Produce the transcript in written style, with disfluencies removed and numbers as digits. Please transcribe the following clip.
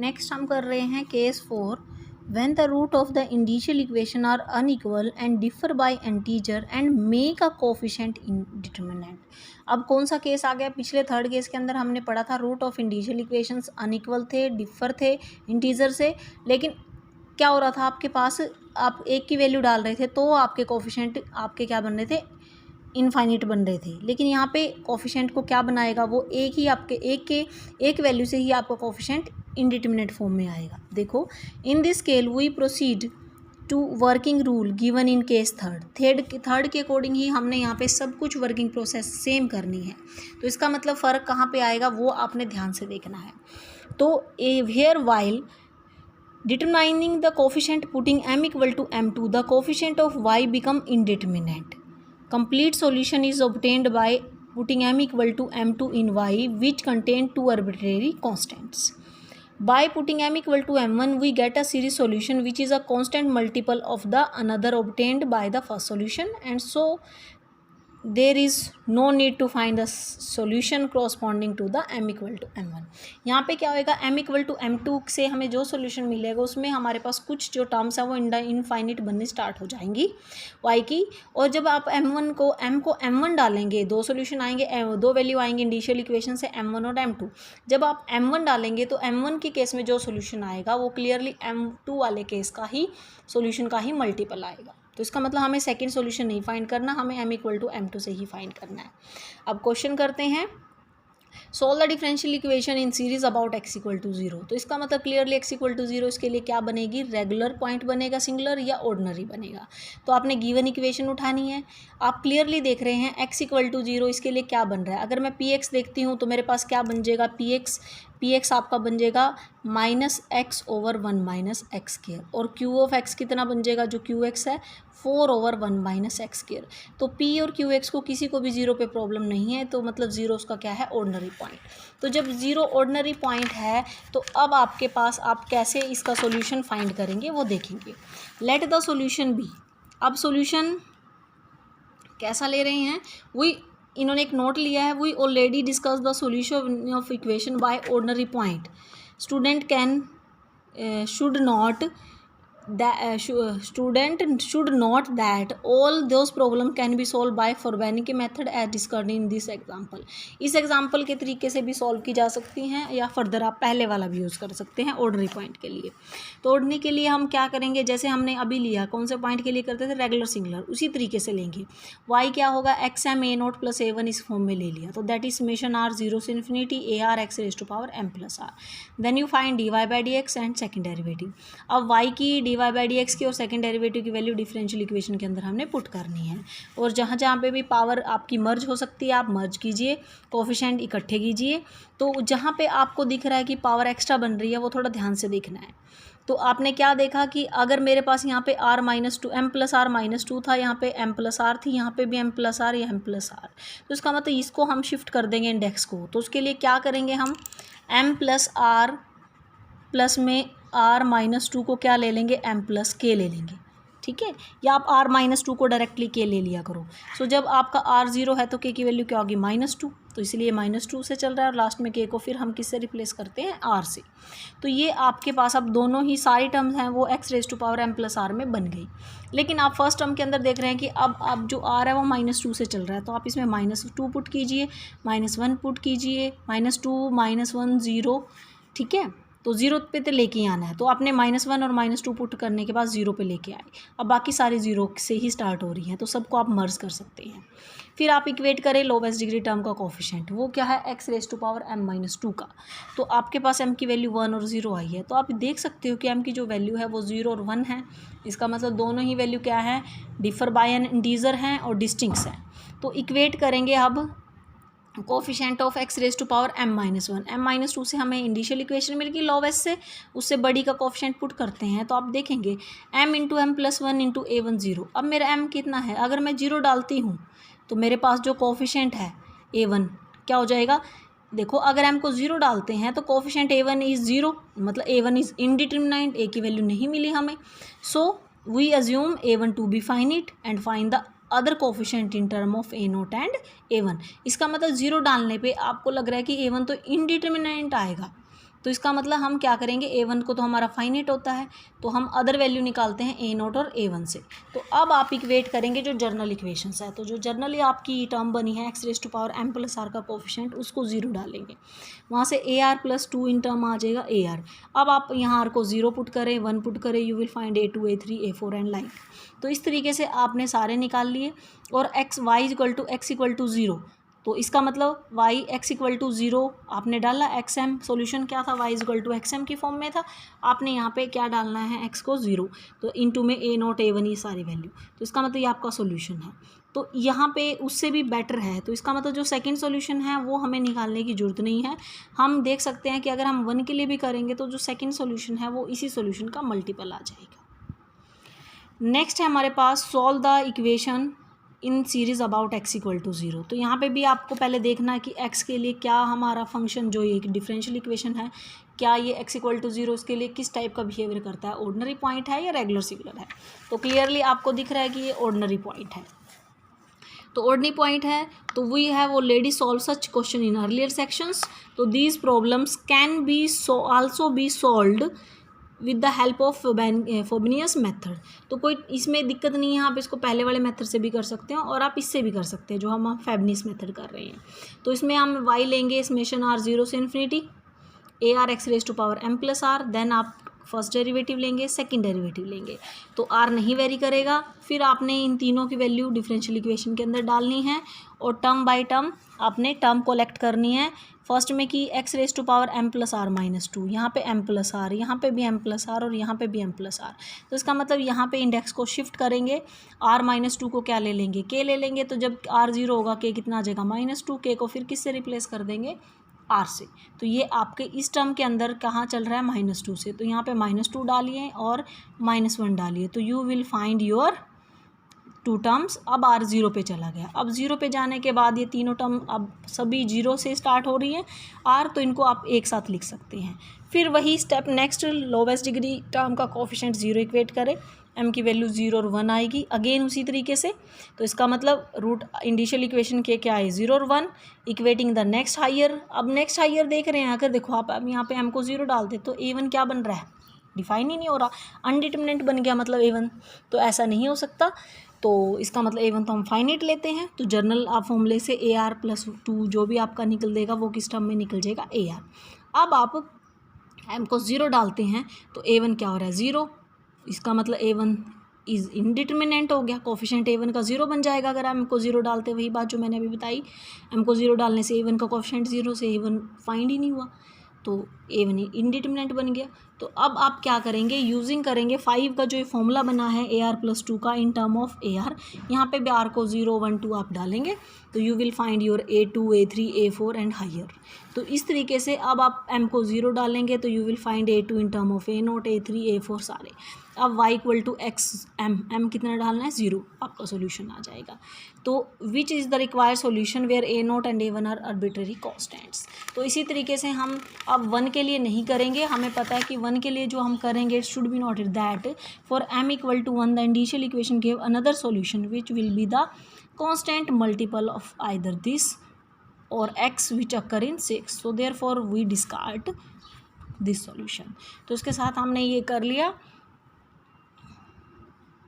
Next हम कर रहे हैं case 4। When the root of the indicial equation are unequal and differ by integer and make a coefficient indeterminate. अब कौन सा केस आ गया? पिछले थर्ड केस के अंदर हमने पढ़ा था रूट ऑफ इंडिशियल इक्वेशंस अनइक्वल थे, डिफर थे इंटीजर से, लेकिन क्या हो रहा था आपके पास, आप एक की वैल्यू डाल रहे थे तो आपके कोफिशिएंट आपके क्या बन रहे थे? इनफाइनिट बन रहे थे। लेकिन यहाँ पे कोफिशिएंट को क्या बनाएगा? वो एक ही आपके एक वैल्यू से ही आपका कोफिशिएंट इंडिटरमिनेट फॉर्म में आएगा। देखो, in this scale we proceed to working rule given in case third के अकॉर्डिंग ही हमने यहाँ पे सब कुछ वर्किंग प्रोसेस सेम करनी है। तो इसका मतलब फ़र्क कहाँ पे आएगा वो आपने ध्यान से देखना है। तो here while determining the coefficient putting m equal to m2 the coefficient of y become indeterminate. Complete solution is obtained by putting m equal to m2 in y which contain two arbitrary constants. By putting m equal to m1 we get a series solution which is a constant multiple of the another obtained by the first solution, and so there is no need to find the solution corresponding to the m equal to m1. यहाँ पे क्या होएगा? m equal to m2 से हमें जो solution मिलेगा उसमें हमारे पास कुछ जो टर्म्स है वो इनफाइनिट बनने स्टार्ट हो जाएंगी y की, और जब आप m1 को m1 डालेंगे, दो सोल्यूशन आएंगे, दो वैल्यू आएंगे इंडिशियल इक्वेशन से m1 और m2। जब आप m1 डालेंगे तो m1 के केस में जो सोल्यूशन आएगा वो क्लियरली m2 वाले केस का ही सोल्यूशन का ही मल्टीपल आएगा। तो इसका मतलब हमें सेकंड सॉल्यूशन नहीं फाइंड करना, हमें m इक्वल टू m2 से ही फाइंड करना है। अब क्वेश्चन करते हैं, solve the differential equation in series about x equal to 0। तो इसका मतलब क्लियरली x इक्वल टू 0 इसके लिए क्या बनेगी? रेगुलर पॉइंट बनेगा, सिंगुलर या ऑर्डिनरी बनेगा। तो आपने गिवन इक्वेशन उठानी है। आप क्लियरली देख रहे हैं x इक्वल टू 0 इसके लिए क्या बन रहा है। अगर मैं px देखती हूँ तो मेरे पास क्या बन जाएगा? px आपका बन जाएगा -x/1 - x², और q ऑफ x कितना बन जाएगा? जो qx है 4/1 - x²। तो p और qx को किसी को भी 0 पे प्रॉब्लम नहीं है, तो मतलब 0 उसका क्या है? Ordinary point. तो जब 0 ऑर्डिनरी पॉइंट है तो अब आपके पास आप कैसे इसका सॉल्यूशन फाइंड करेंगे वो देखेंगे। Let the solution be. अब सॉल्यूशन कैसा ले रहे हैं? इन्होंने एक नोट लिया है, we already discuss the solution of equation by ordinary point. Student should note that all those problem can be solved by Furbernic method as discussed in this example. इस एग्जाम्पल के तरीके से भी सॉल्व की जा सकती हैं, या फर्दर आप पहले वाला भी यूज़ कर सकते हैं ऑर्डिनरी पॉइंट के लिए। तो ऑर्डिनरी के लिए हम क्या करेंगे? जैसे हमने अभी लिया, कौन से पॉइंट के लिए करते थे? रेगुलर सिंगुलर, उसी तरीके से लेंगे। y क्या होगा? xm a0 + a1 इस फॉर्म में ले लिया, तो दैट इज समेशन r 0 से infinity ar x⁻m+r। Then you find dy/dx and second derivative. अब y की dy/dx की और सेकेंड डेरिवेटिव की वैल्यू डिफरेंशियल इक्वेशन के अंदर हमने पुट करनी है, और जहाँ जहाँ पे भी पावर आपकी मर्ज हो सकती है आप मर्ज कीजिए, कोफिशिएंट इकट्ठे कीजिए। तो जहाँ पे आपको दिख रहा है कि पावर एक्स्ट्रा बन रही है वो थोड़ा ध्यान से देखना है। तो आपने क्या देखा कि अगर मेरे पास यहाँ पे r - 2 m + r - 2 था, यहाँ पे m + r थी, यहाँ पे भी m + r या m + r, तो इसका मतलब इसको हम शिफ्ट कर देंगे इंडेक्स को। तो उसके लिए क्या करेंगे? हम m + r प्लस में r - 2 को क्या ले लेंगे? m + k ले लेंगे, ठीक है। या आप r - 2 को डायरेक्टली k ले लिया करो। सो जब आपका r 0 है तो k की वैल्यू क्या होगी? -2, तो इसलिए -2 से चल रहा है, और लास्ट में k को फिर हम किससे रिप्लेस करते हैं? r से। तो ये आपके पास अब दोनों ही सारी टर्म्स हैं वो x⁻m + r में बन गई। लेकिन आप फर्स्ट टर्म के अंदर देख रहे हैं कि अब जो r है वो -2 से चल रहा है, तो आप इसमें -2 पुट कीजिए, -1 पुट कीजिए, -2 -1 0, ठीक है। तो 0 पे तो लेके ही आना है, तो आपने -1 और -2 पुट करने के बाद 0 पे लेके आए। अब बाकी सारी 0 से ही स्टार्ट हो रही हैं, तो सबको आप मर्ज कर सकते हैं। फिर आप इक्वेट करें लोवेस्ट डिग्री टर्म का कोफिशिएंट, वो क्या है? x⁻m - 2 का। तो आपके पास m की वैल्यू 1 और 0 आई है, तो आप देख सकते हो कि m की जो वैल्यू है वो 0 और 1 है। इसका मतलब दोनों ही वैल्यू क्या है? डिफर बाय एन इंटीजर हैं और डिस्टिंक्ट हैं। तो इक्वेट करेंगे अब कोफिशिएंट ऑफ x⁻m - 1। m - 2 से हमें इंडिशियल इक्वेशन मिल गई लोवेस्ट से, उससे बड़ी का कोफिशिएंट पुट करते हैं, तो आप देखेंगे m × m + 1 × a1 0। अब मेरा m कितना है? अगर मैं 0 डालती हूँ तो मेरे पास जो कोफिशिएंट है a1 क्या हो जाएगा? देखो, अगर m को 0 डालते हैं तो कोफिशिएंट a1 इज़ 0, मतलब a1 इज़ इनडिटरमिनेंट, a की वैल्यू नहीं मिली हमें। So we assume a1 to be finite and find the other coefficient in term of a0 and a1। इसका मतलब 0 डालने पे आपको लग रहा है कि a1 तो इनडिटरमिनेंट आएगा, तो इसका मतलब हम क्या करेंगे, a1 को तो हमारा फाइनाइट होता है, तो हम अदर वैल्यू निकालते हैं a0 और a1 से। तो अब आप इक्वेट करेंगे जो जर्नल इक्वेशंस है, तो जो जर्नली आपकी टर्म बनी है x⁻m+r का कोफिशिएंट, उसको 0 डालेंगे, वहाँ से ar+2 इन टर्म आ जाएगा ar। अब आप यहाँ r को 0 पुट करें, 1 पुट करें, you will find a2 a3 a4 and like. तो इस तरीके से आपने सारे निकाल लिए। और y=x=0, तो इसका मतलब x=0 आपने डाला, xm सॉल्यूशन क्या था, y=xm की फॉर्म में था, आपने यहाँ पे क्या डालना है, x को 0, तो इनटू में a0 a1 ये सारी वैल्यू, तो इसका मतलब ये आपका सॉल्यूशन है। तो यहाँ पे उससे भी बेटर है, तो इसका मतलब जो सेकंड सॉल्यूशन है वो हमें निकालने की ज़रूरत नहीं है। हम देख सकते हैं कि अगर हम 1 के लिए भी करेंगे तो जो सेकंड सॉल्यूशन है वो इसी सॉल्यूशन का मल्टीपल आ जाएगा। नेक्स्ट है हमारे पास solve the equation in series about x=0। तो यहाँ पे भी आपको पहले देखना है कि x के लिए क्या हमारा फंक्शन, जो ये एक डिफरेंशियल इक्वेशन है, क्या ये x=0 उसके लिए किस टाइप का बिहेवियर करता है, ऑर्डिनरी पॉइंट है या रेगुलर सिंगुलर है। तो क्लियरली आपको दिख रहा है कि ये ऑर्डिनरी पॉइंट है। तो ऑर्डिनरी पॉइंट है, तो we have already solve such question in earlier sections. तो these problems can be also be solved with the help of Frobenius method. तो कोई इसमें दिक्कत नहीं है, आप इसको पहले वाले मेथड से भी कर सकते हैं और आप इससे भी कर सकते हैं जो हम फ्रोबेनियस मेथड कर रहे हैं। तो इसमें हम y लेंगे समेशन r 0 से इन्फिनिटी ar(x⁻m+r), देन आप फर्स्ट डेरिवेटिव लेंगे, सेकंड डेरिवेटिव लेंगे, तो r नहीं वेरी करेगा। फिर आपने इन तीनों की वैल्यू डिफरेंशियल इक्वेशन के अंदर डालनी है और टर्म बाय टर्म आपने टर्म कोलेक्ट करनी है। फर्स्ट में कि x⁻m+r-2, यहाँ पे m+r, यहाँ पे भी m+r और यहाँ पे भी m+r। तो इसका मतलब यहाँ पे इंडेक्स को शिफ्ट करेंगे, r-2 को क्या ले लेंगे, k ले लेंगे। तो जब r 0 होगा k कितना आ जाएगा -2, k को फिर किससे रिप्लेस कर देंगे, r से। तो ये आपके इस टर्म के अंदर कहाँ चल रहा है, -2 से, तो यहाँ पे -2 डालिए और -1 डालिए, तो you will find your 2 terms. अब r 0 पे चला गया। अब 0 पे जाने के बाद ये तीनों टर्म अब सभी 0 से स्टार्ट हो रही है r, तो इनको आप एक साथ लिख सकते हैं। फिर वही step next, lowest degree term का कोफिशिएंट 0 इक्वेट करें, m की वैल्यू 0 और 1 आएगी, अगेन उसी तरीके से। तो इसका मतलब रूट इनिशियल इक्वेशन के क्या है, 0 और 1, इक्वेटिंग द नेक्स्ट हायर। अब नेक्स्ट हायर देख रहे हैं, अगर देखो आप अब यहाँ पे m को 0 डालते तो a1 क्या बन रहा है, डिफाइन ही नहीं हो रहा, अनडिटरमिनेट बन गया मतलब a1। तो ऐसा नहीं हो सकता, तो इसका मतलब a1 तो हम फाइनाइट लेते हैं। तो जर्नल आप फॉर्मूले से ar+2 जो भी आपका निकल देगा वो किस टर्म में निकल जाएगा, ar। अब आप m को 0 डालते हैं तो a1 क्या हो रहा है, 0। इसका मतलब a1 इज़ इनडिटरमिनेंट हो गया, कोफिशिएंट a1 का 0 बन जाएगा अगर m को 0 डालते। वही बात जो मैंने अभी बताई, m को 0 डालने से a1 का कोफिशिएंट 0 से a1 फाइंड ही नहीं हुआ, तो a1 इनडिटरमिनेंट बन गया। तो अब आप क्या करेंगे, यूजिंग करेंगे 5 का जो ये फॉर्मूला बना है ar+2 का इन टर्म ऑफ ar, यहाँ पे भी r को 0 1 2 आप डालेंगे, तो you will find your a2 a3 a4 and higher. तो इस तरीके से अब आप m को 0 डालेंगे तो you will find a2 in term of a0 a3 a4 सारे। अब y=xm, m कितना डालना है, 0, आपका सोल्यूशन आ जाएगा। तो which is the required solution where a0 and a1 are arbitrary constants. तो इसी तरीके से हम अब 1 के लिए नहीं करेंगे, हमें पता है कि 1 के लिए जो हम करेंगे it should be noted that for m=1 the indicial equation give another solution which will be the constant multiple of either this or x which occur in 6, so therefore we discard this solution। तो इसके साथ हमने ये कर लिया।